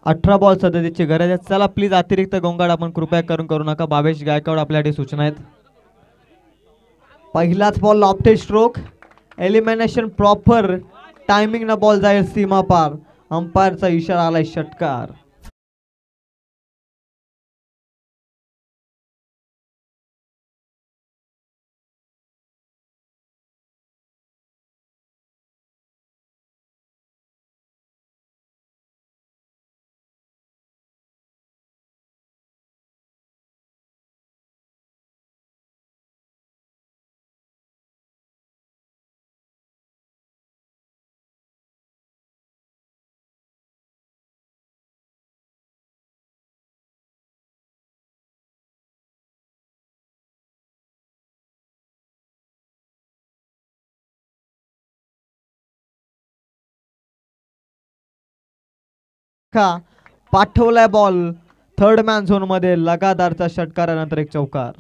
18 बॉल 37ची गरज आहे. चला प्लीज अतिरिक्त गोंगाट आपण कृपया करू नका. भावेश गायकवाड आपल्यासाठी सूचना आहेत. पहिलाच ball lofted stroke, elimination proper, timing न बॉल जाईल सीमा पार. अंपायरचा इशारा आलाय षटकार. पाठवलाय बॉल थर्ड मॅन झोन मध्ये. लगातारचा षटकारानंतर एक चौकार.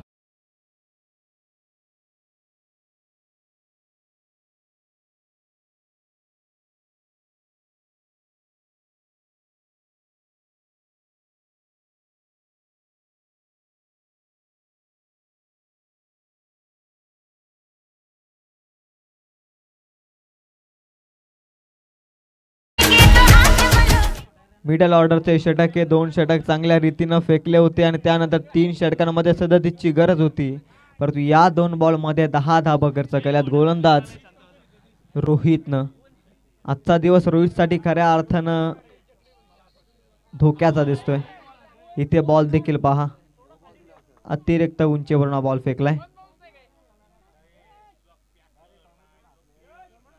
मिडल ऑर्डरचे षटक हे 2 षटक चांगल्या रीतीनं फेकले होते आणि त्यानंतर 3 षटकांमध्ये 37ची गरज होती. परंतु या 2 बॉलमध्ये 10 धाबा खर्च केल्यात गोलंदाज रोहितनं. आजचा दिवस रोहितसाठी खऱ्या अर्थानं धोक्याचा दिसतोय. इथे बॉल देखील पहा, अतिरिक्त उंचीवरून बॉल फेकलाय.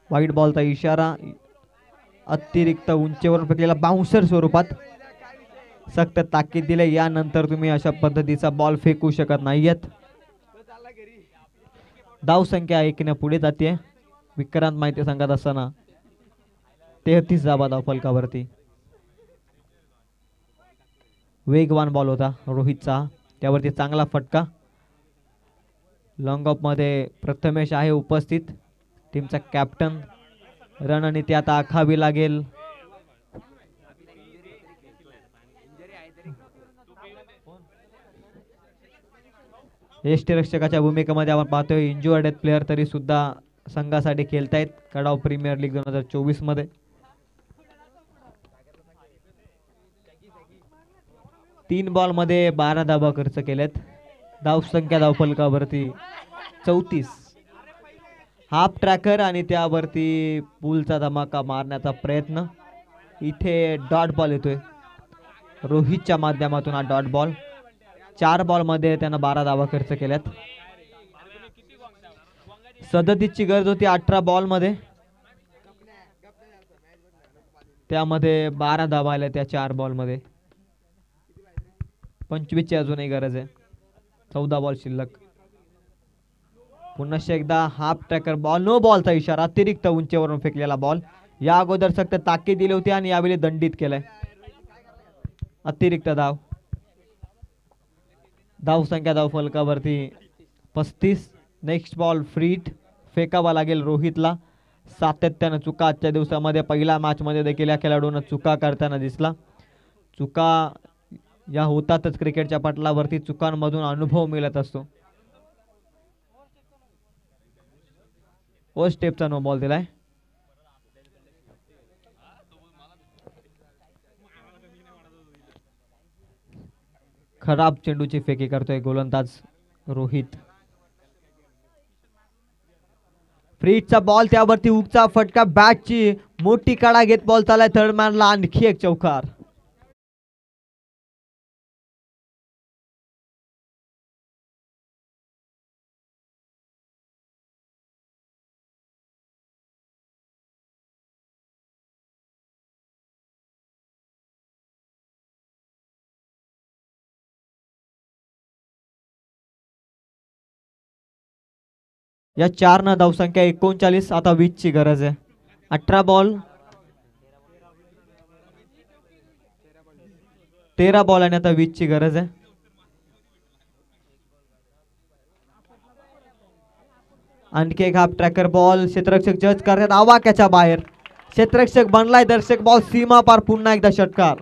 वाईट बॉलचा इशारा, अतिरिक्त उंचीवरून फेकलेला बाउन्सर स्वरूपात. सक्त ताकीद दिले, यानंतर तुम्ही अशा पद्धतीचा बॉल फेकू शकत नाहीयेत. धाव संख्या 1 ने पुढे जाते. विक्रांत माहिती सांगत असताना 33 धावा धाव फलकावरती. वेगवान बॉल होता रोहितचा, त्यावरती चांगला फटका. लॉंग ऑफ मध्ये प्रथमेश आहे उपस्थित, टीमचा कॅप्टन. रणनीती आता आखावी लागेल. यष्टीरक्षकाच्या भूमिकेमध्ये आपण पाहतोय इंजुअर्ड आहेत प्लेयर, तरी सुद्धा संघासाठी खेळतायत कडाव प्रीमियर लीग 2024 मध्ये. तीन बॉल मध्ये 12 धावा खर्च केलेत. धाव संख्या धाव फलकावरती 34. हाफ ट्रॅकर आणि त्यावरती पूलचा धमाका मारण्याचा प्रयत्न. इथे डॉट बॉल येतोय रोहितच्या माध्यमातून. हा डॉट बॉल. 4 बॉल मध्ये त्यानं 12 धावा खर्च केल्यात. 37ची गरज होती 18 बॉल मध्ये, त्यामध्ये 12 धावा आल्या त्या 4 बॉल मध्ये. 25ची अजूनही गरज आहे. 14 बॉल शिल्लक. पुन्हा एकदा हाफ ट्रॅकर बॉल, नो बॉलचा इशारा, अतिरिक्त उंचीवरून फेकलेला बॉल. या अगोदर सक्त ताकीद दिली होती आणि यावेळी दंडित केलाय. अतिरिक्त धाव. धाव संख्या धाव फलकावरती 35. नेक्स्ट बॉल फ्रीट फेकावा लागेल रोहितला. सातत्यानं चुका आजच्या दिवसामध्ये, पहिल्या मॅच मध्ये देखील या खेळाडूंना चुका करताना दिसला. चुका या होतातच क्रिकेटच्या पटलावरती, चुकांमधून अनुभव मिळत असतो. फर्स्ट स्टेपचा नो बॉल दिलाय. खराब चेंडूची फेकी करतोय गोलंदाज रोहित. फ्रीटचा बॉल, त्यावरती हुकचा फटका, बॅटची मोठी कडा घेत बॉल चालाय थर्ड मॅनला. आणखी एक चौकार. या 4 न धावसंख्या 39. आता 20 ची गरज आहे. 18 बॉल 13 बॉल आणि आता 20 ची गरज आहे. आणखी एक हाफ ट्रॅकर बॉल. क्षेत्ररक्षक जज करतात आवाक्याच्या बाहेर. क्षेत्ररक्षक बनलाय दर्शक. बॉल सीमा पार. पुन्हा एकदा षटकार.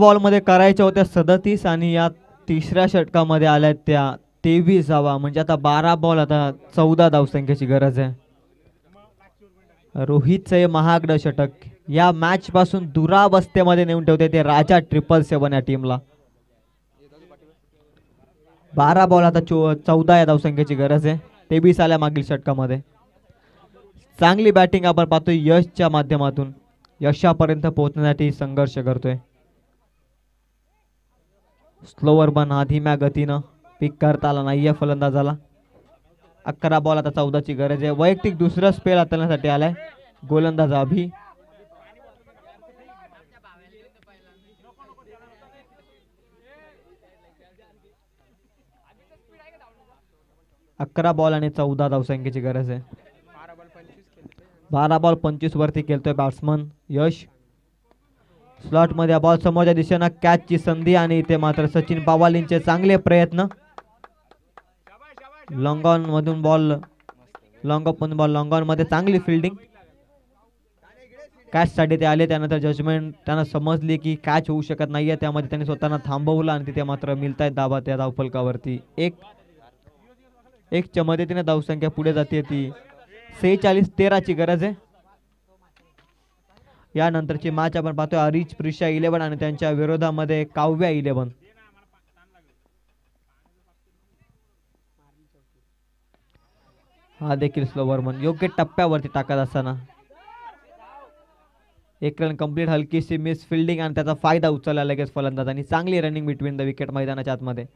बॉलमध्ये करायच्या होत्या 37 आणि या तिसऱ्या षटकामध्ये आल्या त्या 23 धावा. म्हणजे आता 12 बॉल, आता 14 धावसंख्येची गरज आहे. रोहितचं हे महागडं षटक या मॅच पासून दुरावस्थेमध्ये नेऊन ठेवते ते राजा 777 या टीमला. 12 बॉल, आता 14 या धावसंख्येची गरज आहे. 23 आल्या मागील षटकामध्ये. चांगली बॅटिंग आपण पाहतोय यशच्या माध्यमातून. यशापर्यंत पोहोचण्यासाठी संघर्ष करतोय. स्लोवर बन हा धीम्या गतीनं पिक करता आला नाहीये फलंदाजाला. 11 बॉल, आता 14ची गरज आहे. वैयक्तिक दुसरं स्पेल हाताळण्यासाठी आलाय गोलंदाज अभि. अकरा बॉल आणि 14 धावसंख्येची गरज आहे. 12 बॉल 25 वरती खेळतोय बॅट्समन यश. स्लॉट मध्ये बॉल समोरच्या दिशेनं कॅचची संधी आणि इथे मात्र सचिन पावालींचे चांगले प्रयत्न. लॉंग ऑन मधून बॉल, लॉंग ऑफ मधून बॉल, लॉंग ऑन मध्ये चांगली फिल्डिंग. कॅच साठी ते आले, त्यानंतर जजमेंट त्यांना समजली की कॅच होऊ शकत नाहीये, त्यामध्ये त्यांनी स्वतःला थांबवलं आणि तिथे मात्र मिळतायत धावा त्या धावफलकावरती. एक च्या मदतीने धावसंख्या पुढे जाते ती 46-13ची गरज आहे. यानंतरची मॅच आपण पाहतोय अरिच प्रिशा 11 आणि त्यांच्या विरोधामध्ये काव्या 11. हा देखील स्लोवर मन योग्य टप्प्यावरती टाकत असताना एक रन कंप्लीट. हलकीशी मिस फिल्डिंग आणि त्याचा फायदा उचलला लगेच फलंदाजांनी. चांगली रनिंग बिटवीन द विकेट मैदानाच्या आतमध्ये.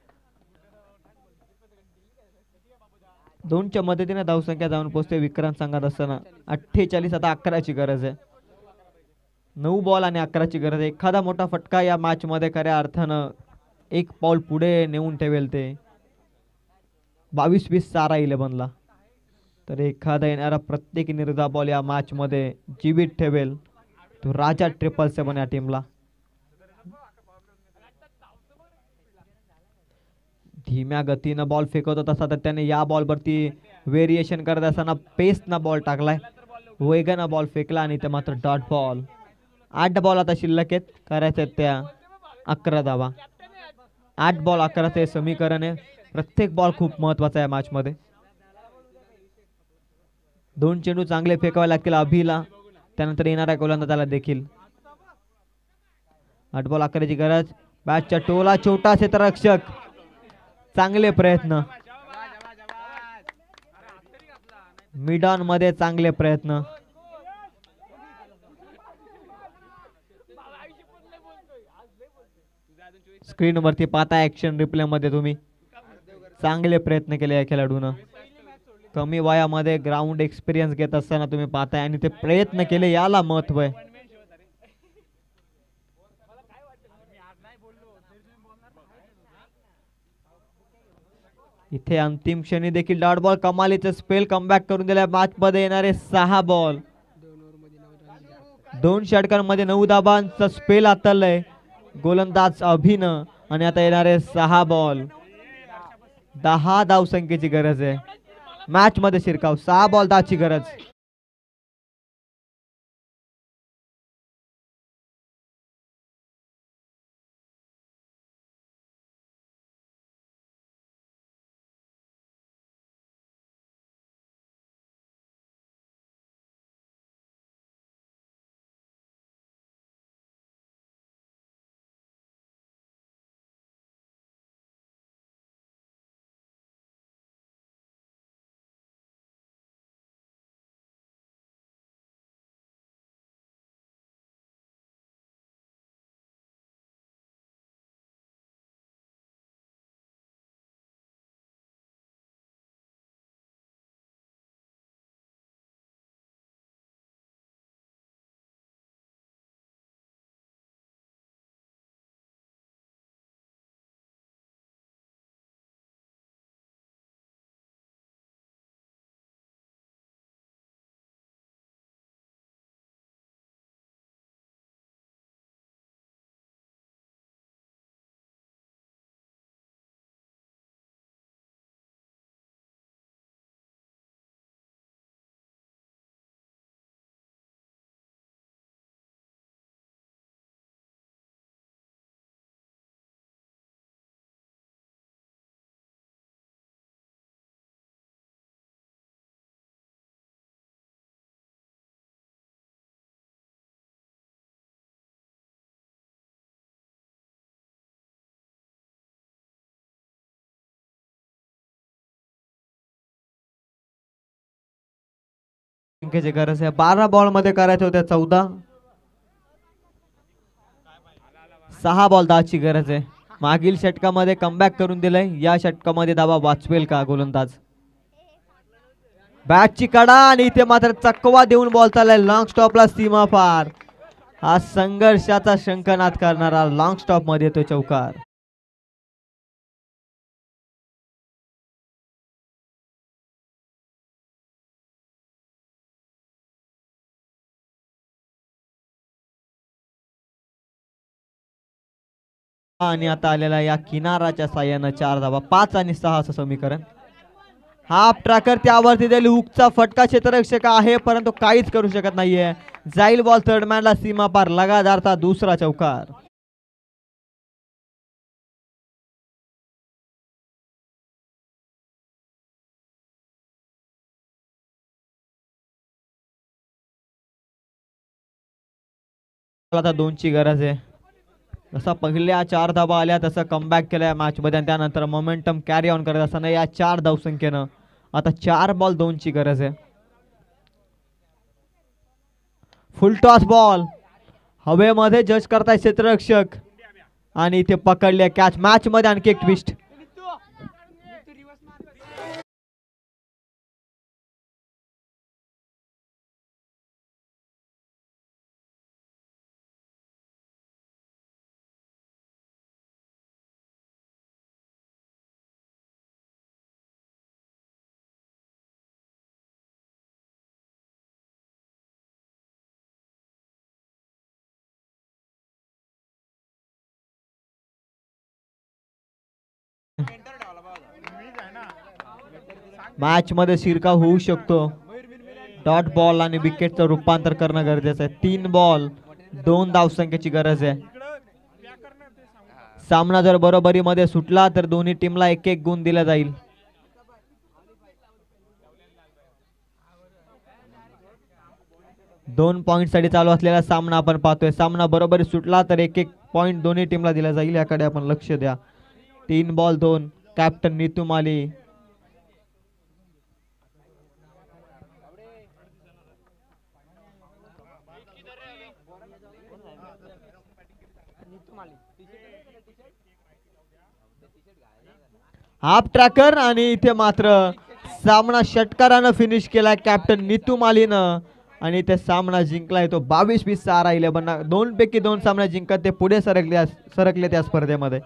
2च्या मदतीने धावसंख्या जाऊन पोहोचते विक्रांत संघात असताना 48. आता 11ची गरज आहे. 9 बॉल आणि 11ची गरज आहे. एखादा मोठा फटका या मॅच मध्ये खऱ्या अर्थानं एक पाऊल पुढे नेऊन ठेवेल ते 22-20 सारा 11ला. तर एखादा येणारा प्रत्येक निर्धाव बॉल या मॅच मध्ये जीवित ठेवेल तो राजा 777 या टीमला. धीम्या गतीनं बॉल फेकत होता सातत्याने. या बॉल वरती व्हेरिएशन करत असताना पेसना बॉल टाकलाय, वेगानं बॉल फेकला आणि ते मात्र डॉट बॉल. 8 बॉल आता शिल्लक आहेत, करायचे त्या 11 धावा. 8 बॉल 11 ते समीकरण आहे. प्रत्येक बॉल खूप महत्वाचा आहे मॅच मध्ये. 2 चेंडू चांगले फेकावे लागतील अभिला, त्यानंतर येणाऱ्या गोलंदाजाला देखील. 8 बॉल 11ची गरज. बॅटच्या टोला छोटा क्षेत्ररक्षक, चांगले प्रयत्न. मिडॉन मध्ये चांगले प्रयत्न. स्क्रीन वरती पाहता ऍक्शन रिप्ले मध्ये तुम्ही. चांगले प्रयत्न केले या खेळाडूनं. कमी वयामध्ये ग्राउंड एक्सपिरियन्स घेत असताना तुम्ही पाहताय आणि ते प्रयत्न केले, याला महत्व आहे. इथे अंतिम क्षणी देखील डॉट बॉल. कमालीचं स्पेल कमबॅक करून दिल्या मॅच मध्ये. येणारे 6 बॉल 2 षटकांमध्ये 9 धाबांचा स्पेल हाताळलंय गोलंदाज अभिनं आणि आता येणारे 6 बॉल 10 धावसंख्येची गरज आहे. मॅच मध्ये शिरकाव 6 बॉल 10ची गरज. संख्येची गरज आहे. 12 बॉल मध्ये करायचे होते 14. 6 बॉल 10 ची गरज आहे. मागील षटकामध्ये कमबॅक करून दिलंय. या षटकामध्ये धावा वाचवेल का गोलंदाज? बॅटची कडा आणि इथे मात्र चकवा देऊन बॉल चाललाय लॉंग स्टॉपला सीमा पार. हा संघर्षाचा शंखनाद करणारा लॉंग स्टॉप मध्ये येतो चौकार. आणि आता आलेला या किनाराच्या साह्यानं 4 धावा. 5 आणि 6 असं समीकरण. हाफ ट्रॅकर त्यावरती दिली. हुकचा फटका क्षेत्ररक्षक आहे परंतु काहीच करू शकत नाहीये. जाईल बॉल थर्डमॅनला सीमा पार. लगातारचा दुसरा चौकार. आता 2 ची गरज आहे. जसा पहिल्या 4 धावा आल्या तसं कमबॅक केलं मॅच मध्ये आणि त्यानंतर मोमेंटम कॅरी ऑन करत असताना या 4 धावसंख्येनं आता 4 बॉल 2 ची गरज आहे. फुल टॉस बॉल हवेमध्ये जज करताय क्षेत्ररक्षक आणि इथे पकडले कॅच. मॅच मध्ये आणखी एक ट्विस्ट. मॅच मध्ये शिरकाव होऊ शकतो. डॉट बॉल आणि विकेटचं रूपांतर करणं गरजेचं आहे. 3 बॉल 2 धावसंख्येची गरज आहे. सामना जर बरोबरीमध्ये सुटला तर दोन्ही टीमला 1-1 गुण दिला जाईल. दोन पॉइंट साठी चालू असलेला सामना आपण पाहतोय. सामना बरोबरी सुटला तर 1-1 पॉइंट दोन्ही टीमला दिला जाईल. याकडे आपण लक्ष द्या. 3 बॉल 2. कॅप्टन नीतू माली. हाफ ट्रॅकर आणि इथे मात्र सामना षटकारानं फिनिश केलाय कॅप्टन नीतू मालीनं आणि ते सामना जिंकलाय. तो 22-20 चा राहिले. 2 पैकी 2 सामना जिंकत ते पुढे सरकले त्या स्पर्धेमध्ये.